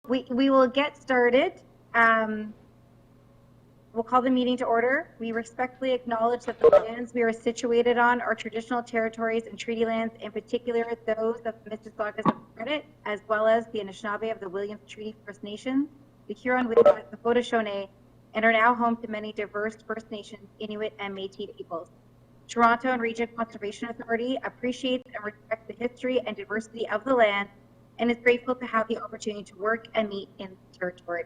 We will get started. We'll call the meeting to order. We respectfully acknowledge that the lands we are situated on are traditional territories and treaty lands, in particular those of the Mississaugas of Credit, as well as the Anishinaabe of the Williams Treaty First Nation, the Huron-Wendat, the Haudenosaunee, and are now home to many diverse First Nations, Inuit, and Métis peoples. Toronto and Region Conservation Authority appreciates and respects the history and diversity of the land and is grateful to have the opportunity to work and meet in the territory.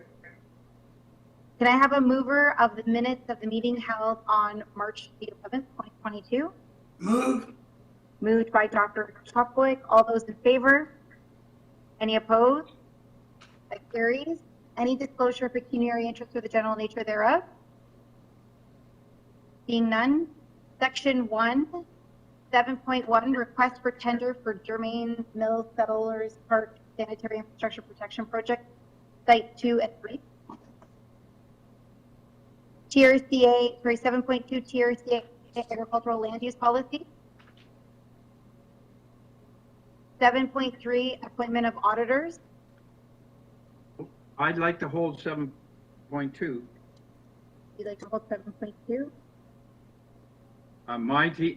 Can I have a mover of the minutes of the meeting held on March the 11th, 2022? Moved by Dr. Chopwick. All those in favor? Any opposed? That carries. Any disclosure of pecuniary interest or the general nature thereof? Being none. Section 1, 7.1, request for tender for Germain Mills Settlers Park Sanitary Infrastructure Protection Project, Site 2 and 3. TRCA, sorry, 7.2, TRCA Agricultural Land Use Policy. 7.3, appointment of auditors. I'd like to hold 7.2. You'd like to hold 7.2?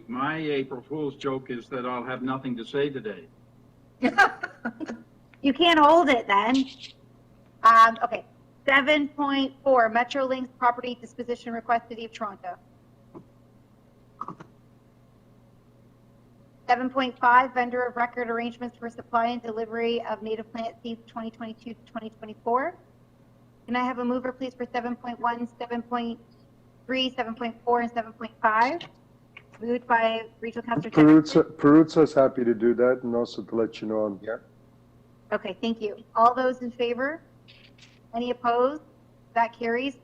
My April Fool's joke is that I'll have nothing to say today. You can't hold it then. Okay. 7.4, Metrolinx property disposition request, City of Toronto. 7.5, vendor of record arrangements for supply and delivery of native plant seeds 2022 to 2024. Can I have a mover, please, for 7.1, 7.3, 7.4, and 7.5? Moved by Regional Councillor Peruzza is happy to do that, and also to let you know I'm here. Okay, thank you. All those in favor? Any opposed? That carries.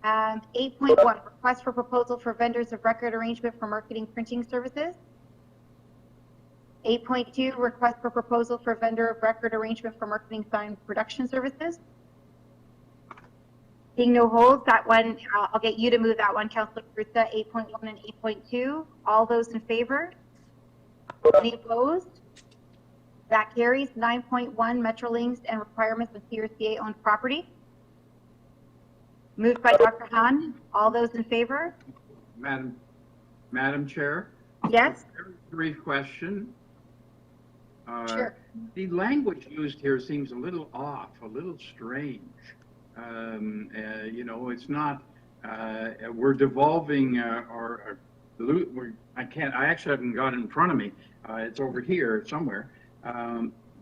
8.1, request for proposal for vendors of record arrangement for marketing printing services. 8.2, request for proposal for vendor of record arrangement for marketing sign production services. Seeing no holds, that one, I'll get you to move that one, Councillor Peruzza, 8.1 and 8.2. All those in favor? Any opposed? That carries. 9.1, Metrolinx and requirements of TRCA owned property. Moved by Dr. Han. All those in favor? Madam Chair? Yes? Very brief question. Sure. The language used here seems a little off, a little strange. You know, it's not, we're devolving I actually haven't got it in front of me. It's over here somewhere.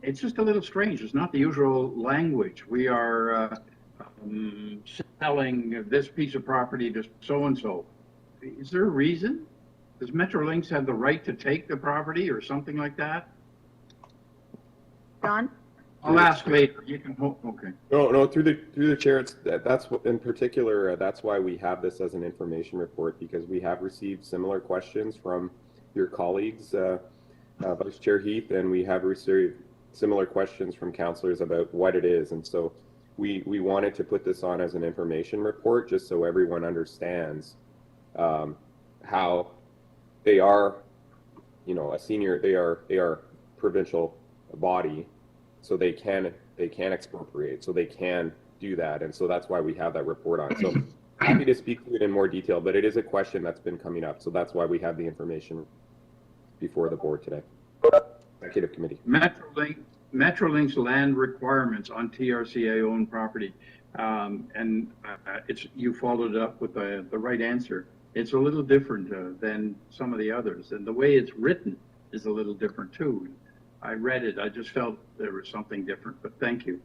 It's just a little strange. It's not the usual language. We are selling this piece of property to so-and-so. Is there a reason? Does Metrolinx have the right to take the property or something like that? John? I'll ask later. You can hold. Okay. No. Through the chair. That's what, in particular. That's why we have this as an information report, because we have received similar questions from your colleagues, Vice Chair Heath, and we have received similar questions from councillors about what it is, and so we wanted to put this on as an information report, just so everyone understands how they are, you know, a senior. They are provincial body. So they can expropriate, so they can do that, and so that's why we have that report on. So happy to speak to it in more detail, but it is a question that's been coming up, so that's why we have the information before the board today. Executive Committee. Metrolinx land requirements on TRCA owned property, and you followed up with the right answer. It's a little different than some of the others, and the way it's written is a little different too. I read it. I just felt there was something different, but thank you.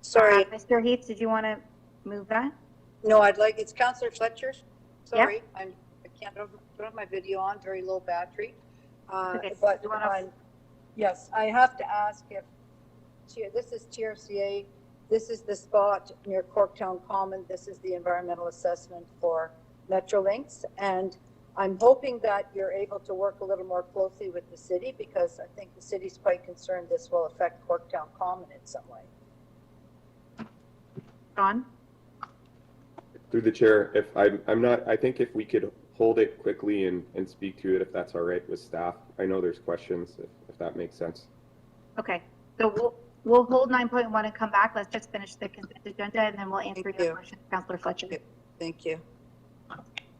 Sorry. Mr. Heath, did you want to move that? No, it's Councillor Fletcher. Sorry, yep. I don't have my video on, very low battery. Okay. But yes, I have to ask if, this is TRCA, this is the spot near Corktown Common, this is the environmental assessment for Metrolinx, and I'm hoping that you're able to work a little more closely with the city, because I think the city's quite concerned this will affect Corktown Common in some way. John? Through the chair, if I think if we could hold it quickly and speak to it, if that's all right with staff. I know there's questions, if that makes sense. Okay, so We'll hold 9.1 and come back. Let's just finish the consent agenda and then we'll answer Thank your you. questions, Councillor Fletcher. Thank you.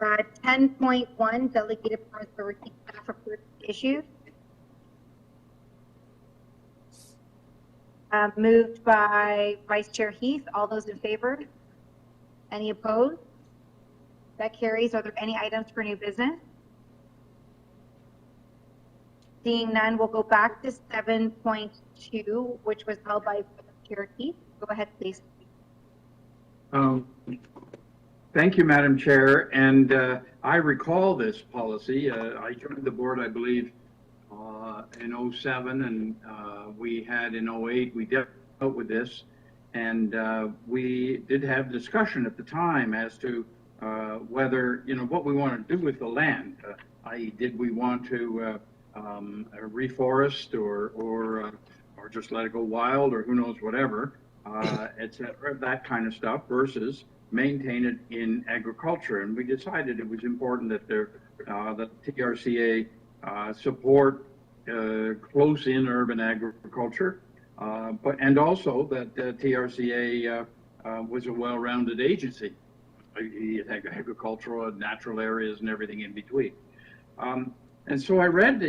10.1, delegated powers for routine staff reports issued. Moved by Vice Chair Heath. All those in favor? Any opposed? That carries. Are there any items for new business? Seeing none, we'll go back to 7.2, which was held by Chair Heath. Go ahead, please. Thank you, Madam Chair. And I recall this policy. I joined the board, I believe, in 07, and we had in 08, we dealt with this. And we did have discussion at the time as to whether, what we want to do with the land, i.e. did we want to reforest or just let it go wild or who knows whatever, et cetera, that kind of stuff versus maintain it in agriculture. And we decided it was important that that TRCA support close-in urban agriculture, and also that TRCA was a well-rounded agency. It had agricultural and natural areas and everything in between. And so I read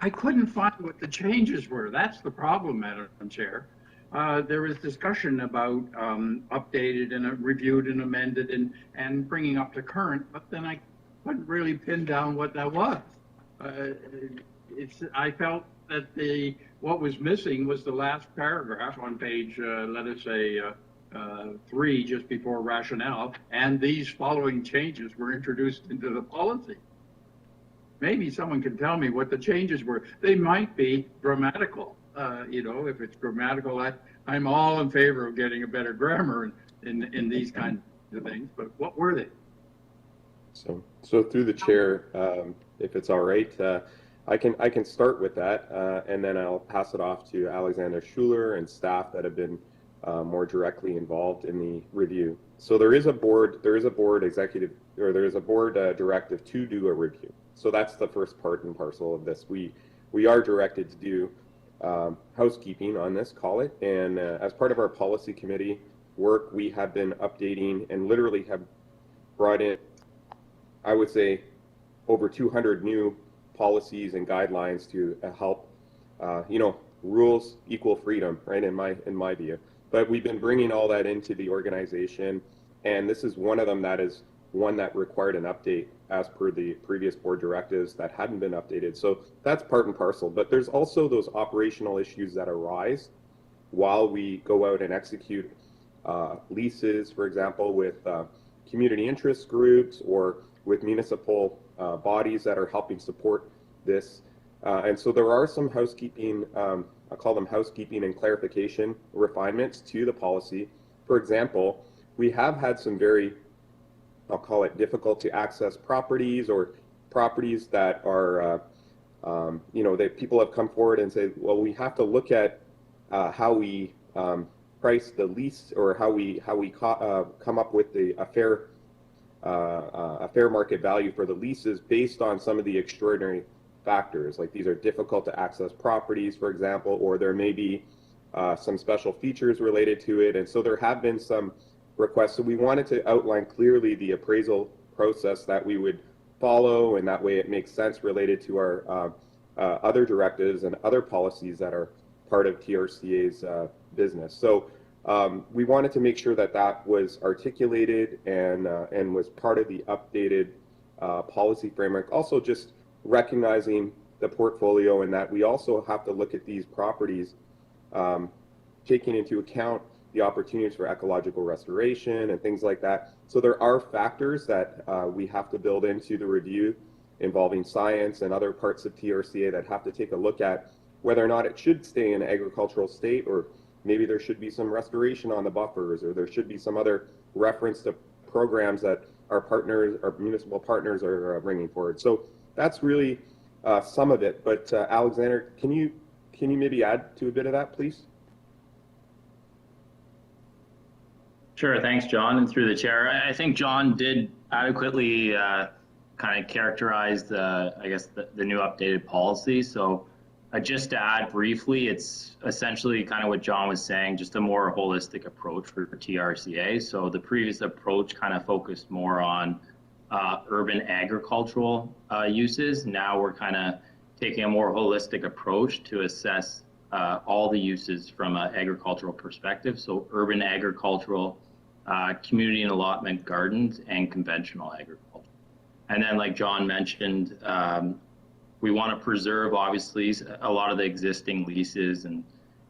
I couldn't find what the changes were. That's the problem, Madam Chair. There was discussion about updated and reviewed and amended and bringing up to current, but then I couldn't really pin down what that was. I felt that what was missing was the last paragraph on page, let us say, 3, just before rationale, and these following changes were introduced into the policy. Maybe someone can tell me what the changes were. They might be grammatical. If it's grammatical, I'm all in favor of getting a better grammar in these kinds of things, but what were they? So through the chair, if it's all right, I can start with that, and then I'll pass it off to Alexander Schuler and staff that have been more directly involved in the review. So there is a board executive, or there is a board directive to do a review. So that's the first part and parcel of this. We are directed to do housekeeping on this, call it, and as part of our policy committee work, we have been updating and literally have brought in, I would say, over 200 new policies and guidelines to help, rules equal freedom, right? In my view, but we've been bringing all that into the organization, and this is one of them that is one that required an update as per the previous board directives that hadn't been updated. So that's part and parcel, but there's also those operational issues that arise while we go out and execute leases, for example, with community interest groups or with municipal bodies that are helping support this. And so there are some housekeeping, I call them housekeeping and clarification refinements to the policy. For example, we have had some very, I'll call it difficult to access properties, or properties that are, that people have come forward and say, well, we have to look at how we price the lease, or how we come up with a fair market value for the leases based on some of the extraordinary factors. Like, these are difficult to access properties, for example, or there may be some special features related to it. And so there have been some requests. So we wanted to outline clearly the appraisal process that we would follow, and that way it makes sense related to our other directives and other policies that are part of TRCA's business. So we wanted to make sure that that was articulated and was part of the updated policy framework. Also, just recognizing the portfolio, and that we also have to look at these properties taking into account the opportunities for ecological restoration and things like that. So there are factors that we have to build into the review involving science and other parts of TRCA that have to take a look at whether or not it should stay in an agricultural state, or maybe there should be some restoration on the buffers, or there should be some other reference to programs that our partners, our municipal partners, are bringing forward. So that's really some of it. But Alexander, can you maybe add to a bit of that, please? Sure, thanks, John, and through the chair. I think John did adequately kind of characterize the new updated policy. So Just to add briefly, it's essentially kind of what John was saying, just a more holistic approach for TRCA. So the previous approach kind of focused more on urban agricultural uses. Now we're kind of taking a more holistic approach to assess all the uses from an agricultural perspective. So urban agricultural, community and allotment gardens, and conventional agriculture. And then like John mentioned, we want to preserve, obviously, a lot of the existing leases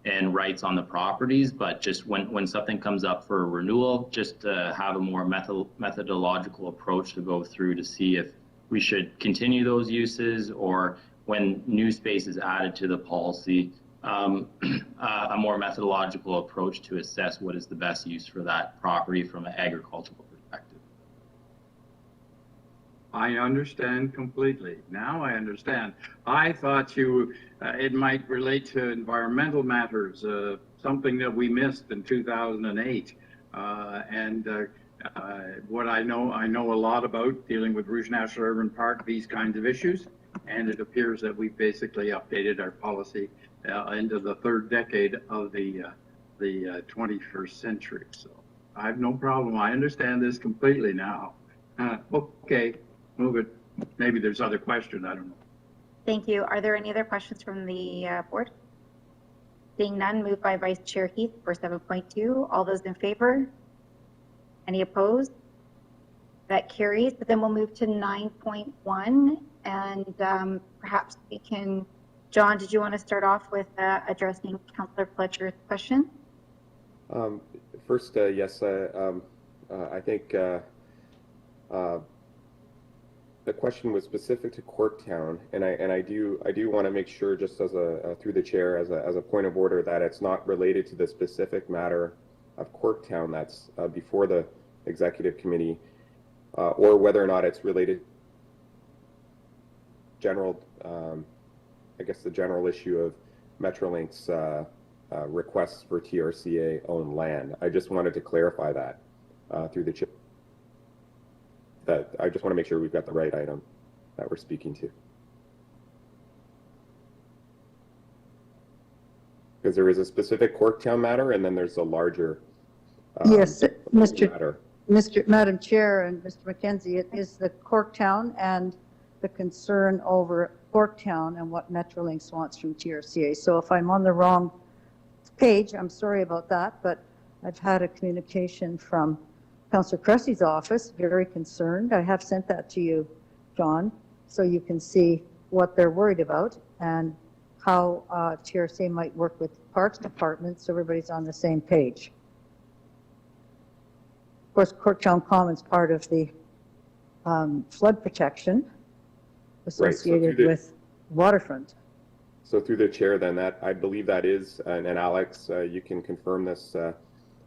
and rights on the properties, but just when something comes up for a renewal, just to have a more methodological approach to go through to see if we should continue those uses, or when new space is added to the policy, a more methodological approach to assess what is the best use for that property from an agricultural perspective. I understand completely. Now I understand. I thought it might relate to environmental matters, something that we missed in 2008. What I know a lot about dealing with Rouge National Urban Park, these kinds of issues, and it appears that we basically updated our policy into the third decade of the 21st century. So I have no problem. I understand this completely now. Okay. Move it. Maybe there's other questions. I don't know. Thank you. Are there any other questions from the board? Seeing none, moved by Vice Chair Heath for 7.2. All those in favor? Any opposed? That carries. But then we'll move to 9.1, and perhaps we can. John, did you want to start off with addressing Councillor Fletcher's question? First, yes. I think. The question was specific to Corktown, and I do want to make sure, just as through the chair, as a point of order, that it's not related to the specific matter of Corktown that's before the executive committee, or whether or not it's related general, I guess the general issue of Metrolink's requests for TRCA owned land. I just wanted to clarify that through the chair. That I just want to make sure we've got the right item that we're speaking to. Because there is a specific Corktown matter, and then there's a larger Yes, matter. Madam Chair and Mr. McKenzie, it is the Corktown and the concern over Corktown and what Metrolinx wants from TRCA. So if I'm on the wrong page, I'm sorry about that, but I've had a communication from Councillor Cressy's office, very concerned. I have sent that to you, John, so you can see what they're worried about and how TRCA might work with Parks Department so everybody's on the same page. Of course, Corktown Common's part of the flood protection associated with waterfront. So through the chair, then, that I believe that is, and Alex, you can confirm this,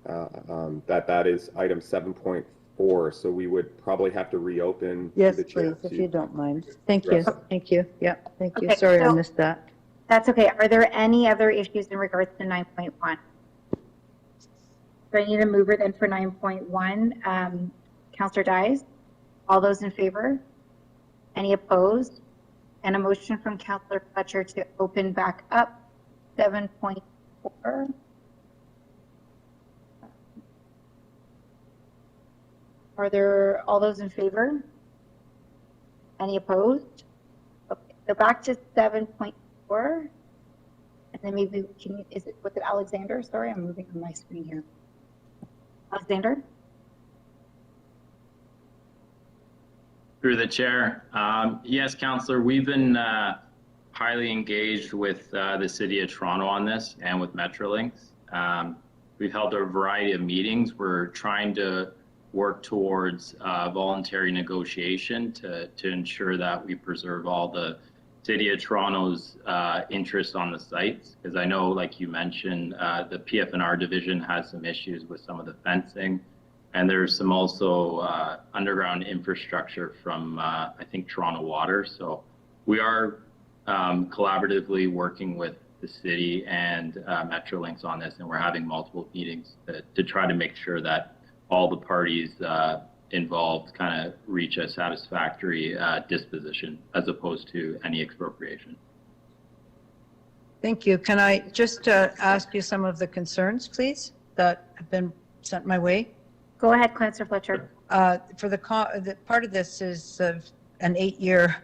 that is item 7.4. So we would probably have to reopen. Yes, the chair please, if you don't mind. Thank you. Yes. Thank you. Yeah, thank you. Okay, Sorry, I so- missed that. That's okay. Are there any other issues in regards to 9.1? So I need a mover then for 9.1. Councillor Dies, all those in favor? Any opposed? And a motion from Councillor Fletcher to open back up 7.4. Are there all those in favor? Any opposed? Okay, so back to 7.4. And then maybe we can, was it Alexander? Sorry, I'm moving on my screen here. Alexander? Through the chair. Yes, Councillor, we've been highly engaged with the City of Toronto on this and with Metrolinx. We've held a variety of meetings. We're trying to work towards voluntary negotiation to ensure that we preserve all the City of Toronto's interest on the sites. Because I know, like you mentioned, the PF&R division has some issues with some of the fencing. And there's some also underground infrastructure from, I think, Toronto Water. So we are collaboratively working with the city and Metrolinx on this, and we're having multiple meetings to try to make sure that all the parties involved kind of reach a satisfactory disposition as opposed to any expropriation. Thank you. Can I just ask you some of the concerns, please, that have been sent my way? Go ahead, Councillor Fletcher. For the part of this is an 8-year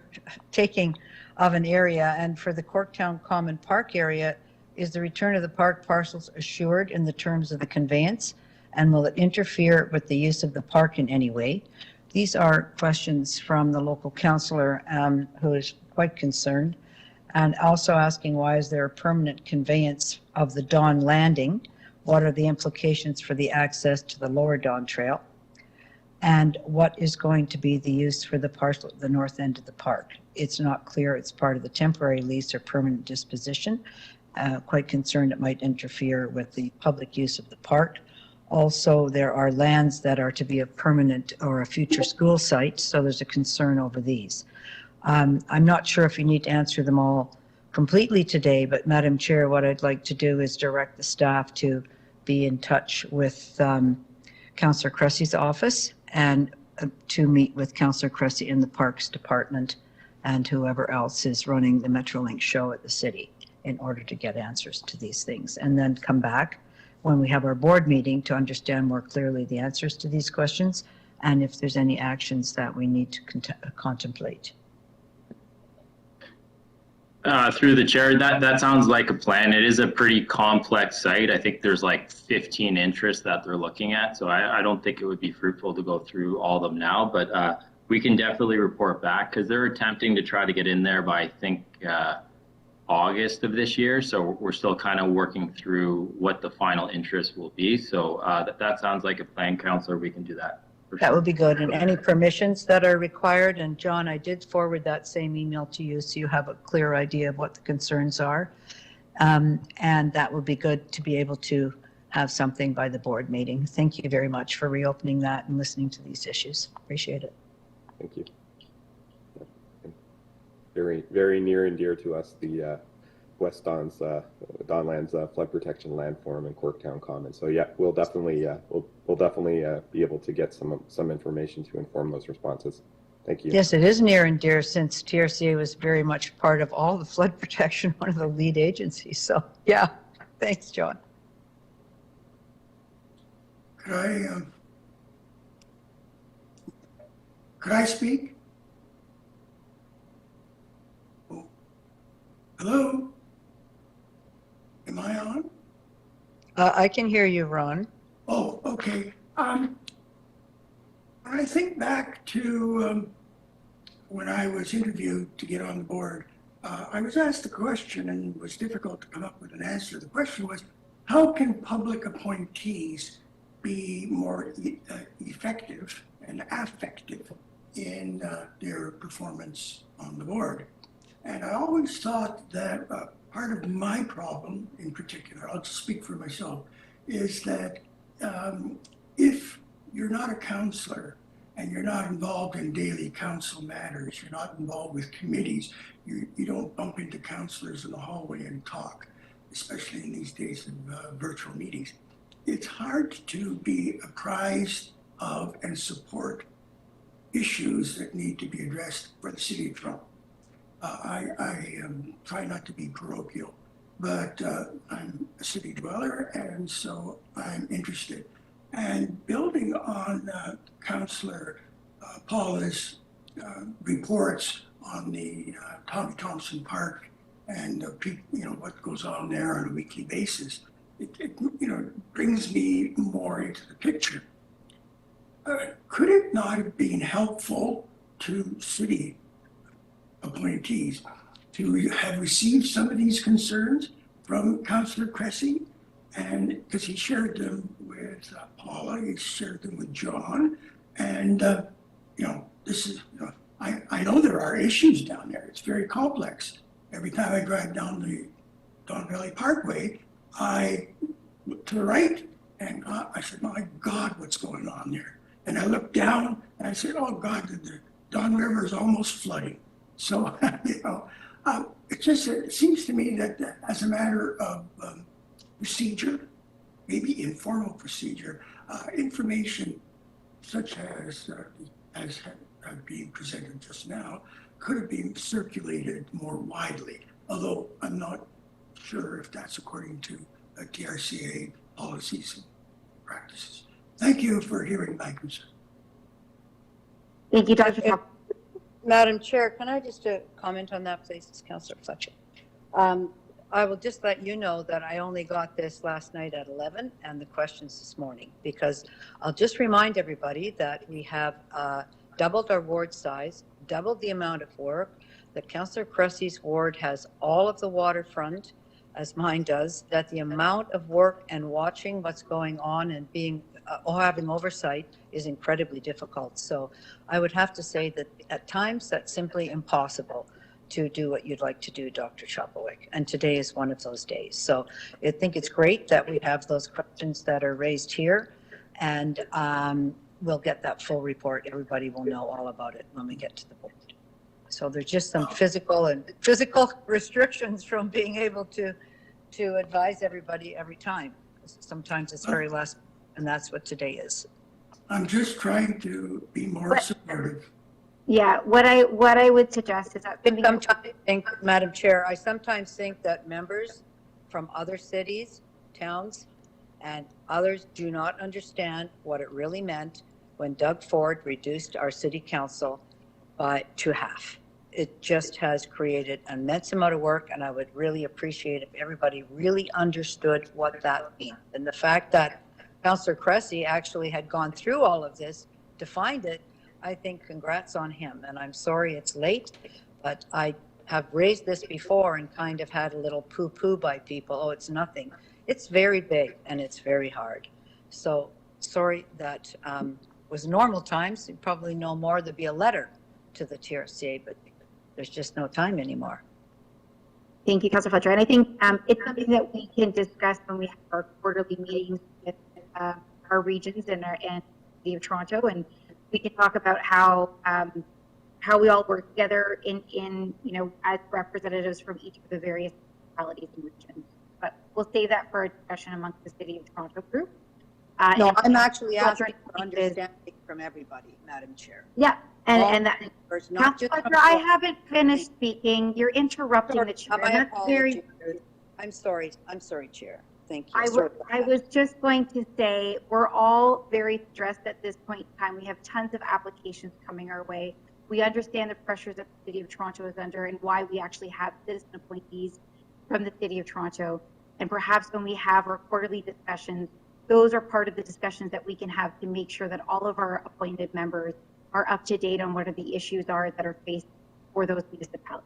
taking of an area, and for the Corktown Common Park area, is the return of the park parcels assured in the terms of the conveyance, and will it interfere with the use of the park in any way? These are questions from the local councillor who is quite concerned, and also asking why is there a permanent conveyance of the Don Landing? What are the implications for the access to the lower Don Trail? And what is going to be the use for the parcel at the north end of the park? It's not clear it's part of the temporary lease or permanent disposition. Quite concerned it might interfere with the public use of the park. Also, there are lands that are to be a permanent or a future school site, so there's a concern over these. I'm not sure if you need to answer them all completely today, but Madam Chair, what I'd like to do is direct the staff to be in touch with Councillor Cressy's office and to meet with Councillor Cressy in the Parks Department and whoever else is running the Metrolink show at the city in order to get answers to these things, and then come back when we have our board meeting to understand more clearly the answers to these questions and if there's any actions that we need to contemplate. Through the chair, that sounds like a plan. It is a pretty complex site. I think there's like 15 interests that they're looking at, so I don't think it would be fruitful to go through all of them now, but we can definitely report back because they're attempting to try to get in there by, I think, August of this year. So we're still kind of working through what the final interest will be. So that sounds like a plan, Councillor. We can do that. That would be good. And any permissions that are required. And John, I did forward that same email to you so you have a clear idea of what the concerns are. And that would be good to be able to have something by the board meeting. Thank you very much for reopening that and listening to these issues. Appreciate it. Thank you. Very, very near and dear to us, the West Don's Donlands flood protection landform in Corktown Common. So yeah, we'll definitely be able to get some information to inform those responses. Thank you. Yes, it is near and dear since TRCA was very much part of all the flood protection, one of the lead agencies. So yeah, thanks, John. Could I speak? Oh. Hello? Am I on? I can hear you, Ron. Oh, okay. When I think back to when I was interviewed to get on the board, I was asked a question and it was difficult to come up with an answer. The question was, how can public appointees be more effective and affective in their performance on the board? And I always thought that part of my problem in particular, I'll just speak for myself, is that if you're not a councillor and you're not involved in daily council matters, you're not involved with committees, you don't bump into councillors in the hallway and talk, especially in these days of virtual meetings. It's hard to be apprised of and support issues that need to be addressed for the city of Toronto. I try not to be parochial, but I'm a city dweller, and so I'm interested. And building on Councillor Paula's reports on the Tommy Thompson Park and what goes on there on a weekly basis, it brings me more into the picture. Could it not have been helpful to city appointees to have received some of these concerns from Councillor Cressy? And because he shared them with Paula, he shared them with John, and this is, I know there are issues down there. It's very complex. Every time I drive down the Don Valley Parkway, I look to the right, and I said, my God, what's going on there? And I looked down, and I said, oh God, the Don River is almost flooding. So, it seems to me that as a matter of procedure, maybe informal procedure, information such as being presented just now could have been circulated more widely, although I'm not sure if that's according to TRCA policies and practices. Thank you for hearing my concern. Thank you, Dr. If- Top. Madam Chair, can I just comment on that, please, Councillor Fletcher? I will just let you know that I only got this last night at 11 and the questions this morning, because I'll just remind everybody that we have doubled our ward size, doubled the amount of work, that Councillor Cressy's ward has all of the waterfront, as mine does, that the amount of work and watching what's going on and being having oversight is incredibly difficult. So I would have to say that at times that's simply impossible to do what you'd like to do, Dr. Chapelwick. And today is one of those days. So I think it's great that we have those questions that are raised here, and we'll get that full report. Everybody will know all about it when we get to the board. So there's just some physical restrictions from being able to advise everybody every time. Sometimes it's very last, and that's what today is. I'm just trying to be more supportive. Yeah, what I would suggest is that Sometimes I think, Madam Chair, I sometimes think that members from other cities, towns, and others do not understand what it really meant when Doug Ford reduced our city council to half. It just has created an immense amount of work, and I would really appreciate if everybody really understood what that means. And the fact that Councillor Cressy actually had gone through all of this to find it, I think congrats on him. And I'm sorry it's late, but I have raised this before and kind of had a little poo-poo by people. Oh, it's nothing. It's very big and it's very hard. So sorry that was normal times. You probably know more. There'd be a letter to the TRCA, but there's just no time anymore. Thank you, Councillor Fletcher. And I think it's something that we can discuss when we have our quarterly meetings with our regions and the City of Toronto, and we can talk about how we all work together in as representatives from each of the various municipalities and regions. But we'll save that for a discussion amongst the City of Toronto group. No, I'm actually asking for understanding from everybody, Madam Chair. Yeah, and that. There's not just. Councillor, I haven't finished speaking. You're interrupting the chair. My That's very. apologies. I'm sorry, Chair. Thank you. I was just going to say, we're all very stressed at this point in time. We have tons of applications coming our way. We understand the pressures that the City of Toronto is under and why we actually have citizen appointees from the City of Toronto. And perhaps when we have our quarterly discussions, those are part of the discussions that we can have to make sure that all of our appointed members are up to date on what are the issues are that are faced for those municipalities.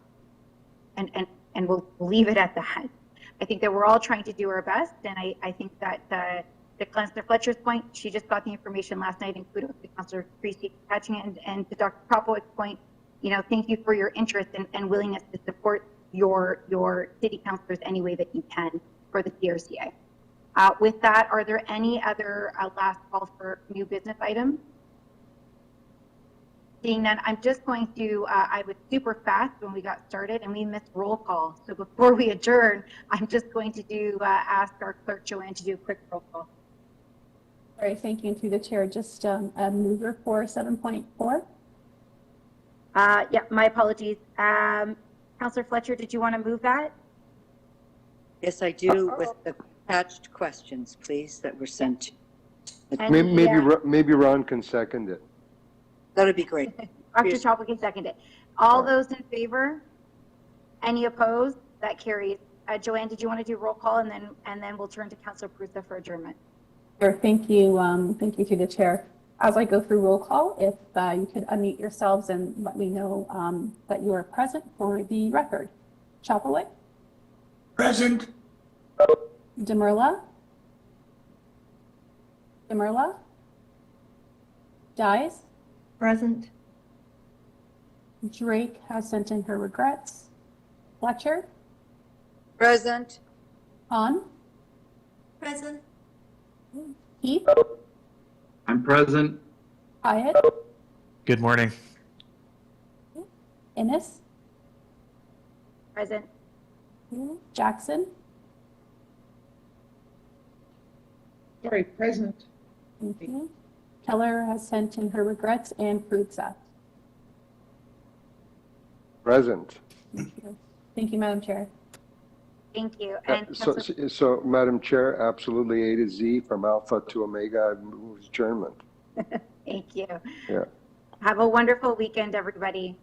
And we'll leave it at that. I think that we're all trying to do our best, and I think that to Councillor Fletcher's point, she just got the information last night, and kudos to Councillor Creasy catching it, and to Dr. Kropelwick's point, thank you for your interest and willingness to support your city councillors any way that you can for the CRCA. With that, are there any other last calls for new business items? Seeing none, I'm just going to, I was super fast when we got started and we missed roll call. So before we adjourn, I'm just going to ask our clerk, Joanne, to do a quick roll call. All right, thank you. Through the chair, just a mover for 7.4. Yeah, my apologies. Councillor Fletcher, did you want to move that? Yes, I do, with the attached questions, please, that were sent. And Maybe Ron can second it. That'd be great. Dr. Chopper can second it. All those in favor? Any opposed? That carries. Joanne, did you want to do roll call, and then we'll turn to Councillor Prusa for adjournment? Sure, thank you. Thank you through the chair. As I go through roll call, if you could unmute yourselves and let me know that you are present for the record. Chapelwick? Present. Demerla? Dies? Present. Drake has sent in her regrets. Fletcher? Present. Han? Present. Heath? I'm present. Hyatt? Good morning. Innes? Present. Jackson? Sorry, present. Thank you. Keller has sent in her regrets, and Prusa. Present. Thank you. Thank you, Madam Chair. Thank you. And So, Madam Chair, absolutely A to Z from Alpha to Omega, I move adjournment. thank you. Yeah. Have a wonderful weekend, everybody.